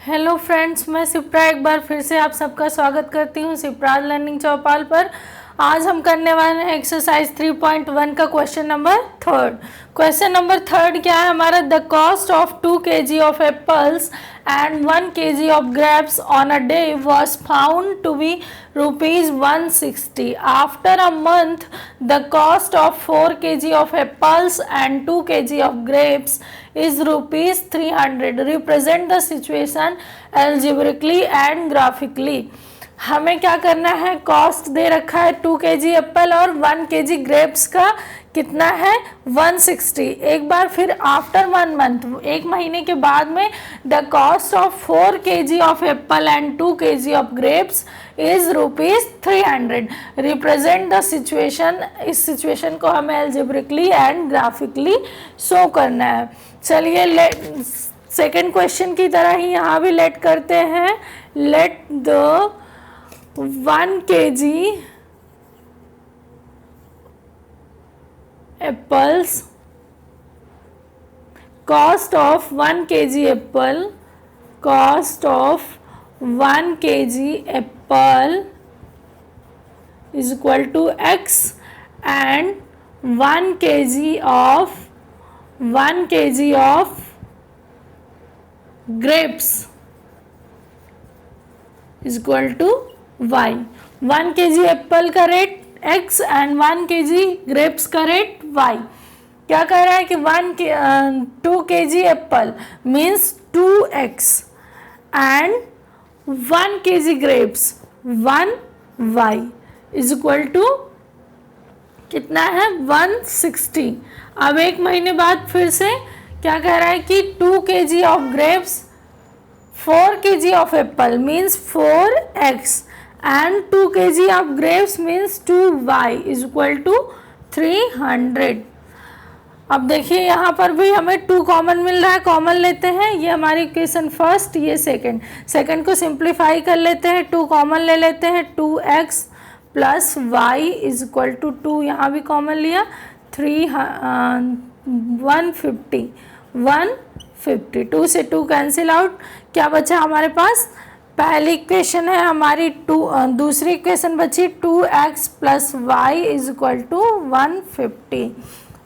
Hello friends, मैं सिप्रा एक बार फिर से आप सबका स्वागत करती हूँ सिप्राज लर्निंग चौपाल पर। आज हम करने वाले हैं एक्सरसाइज 3.1 का question number third. Question number third क्या है हमारा? The cost of 2 kg of apples and 1 kg of grapes on a day was found to be rupees 160. After a month, the cost of 4 kg of apples and 2 kg of grapes is rupees 300. Represent the situation algebraically and graphically. हमें क्या करना है? Cost दे रखा है 2 kg Apple और 1 kg grapes का कितना है? 160. एक बार फिर आफ्टर 1 मंथ, एक महीने के बाद में, the cost of 4 kg of Apple and 2 kg of grapes is rupees 300. Represent the situation. इस सिचुएशन को हमें एल्जेब्रिकली एंड ग्राफिकली शो करना है. चलिए सेकेंड क्वेश्चन की तरह ही यहाँ भी लेट करते हैं. Let the 1 kg apples, cost of 1 kg apple, cost of 1 kg apple is equal to x and 1 kg of grapes is equal to y. 1 kg apple का rate x and 1 kg grapes का rate y. क्या कह रहा है कि 2 kg apple means 2x and 1 kg grapes 1y is equal to कितना है? 160. अब एक महीने बाद फिर से क्या कह रहा है कि 2 kg of grapes 4 kg of apple means 4x and 2 kg of grapes means 2y is equal to 300. अब देखिए यहाँ पर भी हमें 2 कॉमन मिल रहा है. कॉमन लेते हैं. ये हमारी इक्वेशन फर्स्ट, ये सेकंड को सिंप्लीफाई कर लेते हैं. 2 कॉमन ले लेते हैं. 2x plus y is equal to 2 यहाँ भी कॉमन लिया. 150. 2 से 2 कैंसिल आउट. क्या बचा हमारे पास? पहली इक्वेशन है हमारी 2. दूसरी इक्वेशन बची 2x plus y is equal to 150.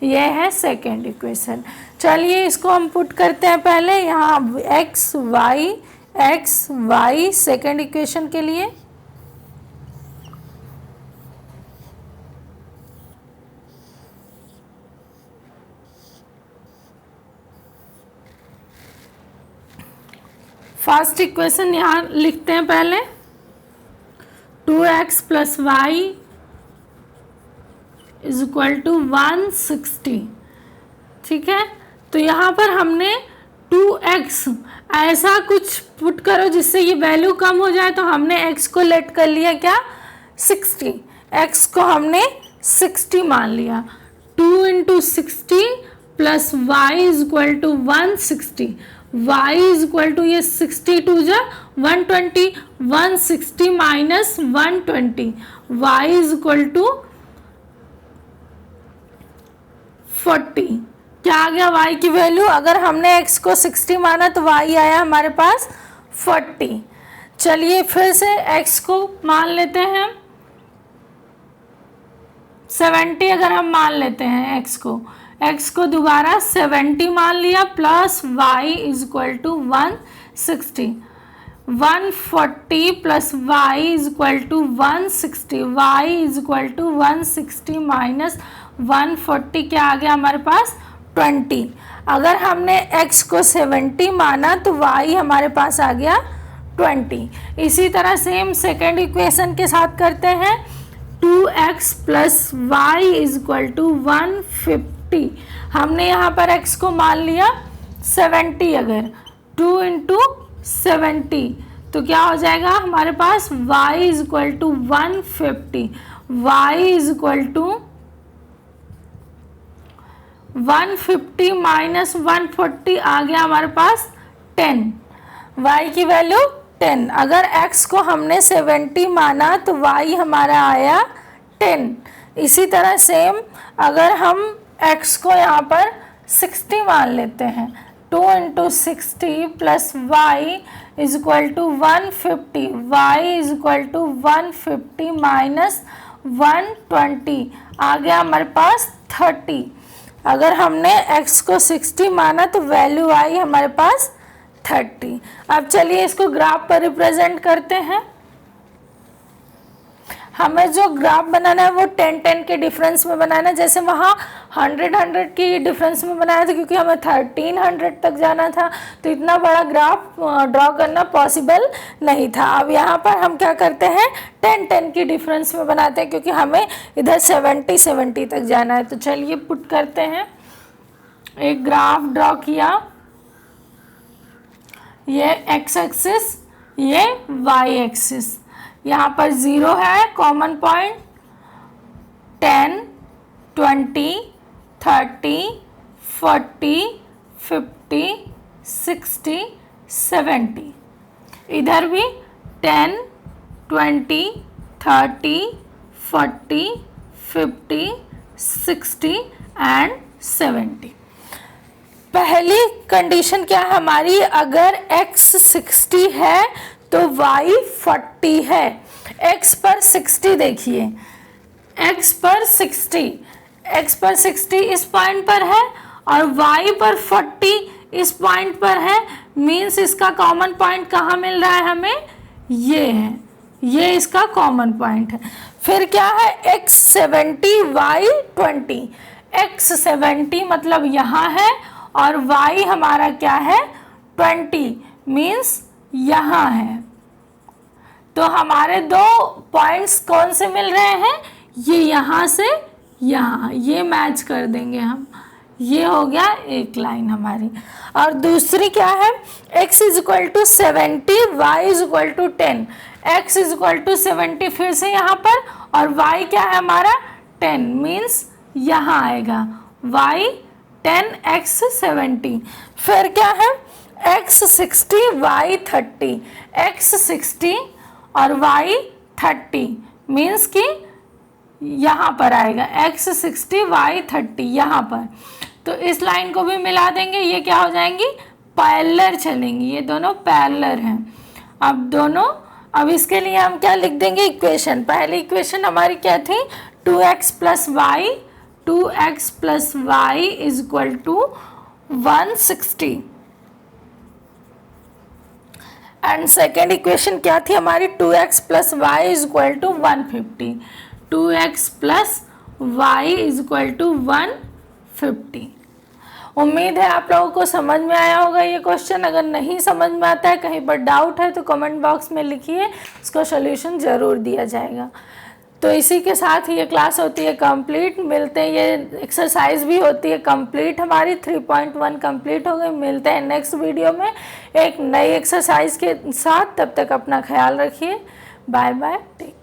ये है सेकेंड इक्वेशन. चलिए इसको हम पुट करते हैं. पहले यहाँ x y सेकेंड इक्वेशन के लिए. फर्स्ट इक्वेशन यहाँ लिखते हैं पहले. 2x plus y is equal to 160. ठीक है, तो यहाँ पर हमने 2x ऐसा कुछ पुट करो जिससे ये वैल्यू कम हो जाए. तो हमने x को लेट कर लिया क्या? 60. x को हमने 60 मान लिया. 2 into 60 plus y is equal to 160. y is equal to ये 62 जा 120. 160 minus 120. y is equal to 40. क्या आ गया y की वैल्यू? अगर हमने x को 60 माना तो y आया हमारे पास 40. चलिए फिर से x को मान लेते हैं 70. अगर हम मान लेते हैं x को दोबारा 70 मान लिया plus y is equal to 160. 140 plus y is equal to 160. y is equal to 160 minus 140. क्या आ गया हमारे पास? 20. अगर हमने x को 70 माना तो y हमारे पास आ गया 20. इसी तरह सेम सेकेंड इक्वेशन के साथ करते हैं. 2x plus y is equal to 150. हमने यहाँ पर x को मान लिया 70. अगर 2 इंटू 70 तो क्या हो जाएगा हमारे पास? y is equal to 150. y is equal to 150 minus 140 आ गया हमारे पास 10. y की वैल्यू 10. अगर x को हमने 70 माना तो y हमारा आया 10. इसी तरह सेम अगर हम x को यहाँ पर 60 मान लेते हैं. 2 into 60 plus y is equal to 150, y is equal to 150 minus 120, आ गया हमारे पास 30। अगर हमने x को 60 माना तो वैल्यू आई हमारे पास 30। अब चलिए इसको ग्राफ पर रिप्रेजेंट करते हैं। हमें जो ग्राफ बनाना है वो 10-10 के डिफरेंस में बनाना है। जैसे वहाँ 100-100 की डिफरेंस में बनाया था, क्योंकि हमें 1300 तक जाना था, तो इतना बड़ा ग्राफ ड्रॉ करना पॉसिबल नहीं था। अब यहाँ पर हम क्या करते हैं, 10-10 की डिफरेंस में बनाते हैं, क्योंकि हमें इधर 70-70 तक जाना है। तो चलिए पुट करते हैं। एक ग्राफ ड्रॉ किया, ये एक्स एक्सिस, ये वाई एक्सिस, यहाँ पर 0 है कॉमन पॉइंट, 10, 20, 30, 40, 50, 60, 70। इधर भी 10, 20, 30, 40, 50, 60 एंड 70। पहली कंडीशन क्या है हमारी, अगर x 60 है तो y 40 है। x पर 60 देखिए, x पर 60 इस पॉइंट पर है और y पर 40 इस पॉइंट पर है। मीन्स इसका कॉमन पॉइंट कहाँ मिल रहा है हमें, ये है, ये इसका कॉमन पॉइंट है। फिर क्या है, x 70 y 20, x 70 मतलब यहाँ है और y हमारा क्या है 20, मीन्स यहाँ है। तो हमारे दो पॉइंट्स कौन से मिल रहे हैं, ये यहाँ से यहाँ, ये मैच कर देंगे हम, ये हो गया एक लाइन हमारी। और दूसरी क्या है, x is equal to 70, y is equal to 10, x is equal to 70 फिर से यहाँ पर, और y क्या है हमारा 10, मीन्स यहाँ आएगा y 10 x 70। फिर क्या है, x 60 y 30, x 60 और y 30, मीन्स कि यहाँ पर आएगा x 60 y 30 यहाँ पर। तो इस लाइन को भी मिला देंगे, ये क्या हो जाएंगी, पैरेलल चलेंगी, ये दोनों पैरेलल हैं। अब इसके लिए हम क्या लिख देंगे, इक्वेशन। पहली इक्वेशन हमारी क्या थी, 2x plus y is equal to 160। And second equation क्या थी हमारी, 2x plus y is equal to 150, 2x plus y is equal to 150। उम्मीद है आप लोगों को समझ में आया होगा ये क्वेश्चन। अगर नहीं समझ में आता है, कहीं पर डाउट है, तो कमेंट बॉक्स में लिखिए, उसका सॉल्यूशन ज़रूर दिया जाएगा। तो इसी के साथ ये क्लास होती है कंप्लीट। मिलते हैं, ये एक्सरसाइज भी होती है कंप्लीट, हमारी 3.1 कंप्लीट हो गई। मिलते हैं नेक्स्ट वीडियो में एक नई एक्सरसाइज के साथ। तब तक अपना ख्याल रखिए। Bye bye, take.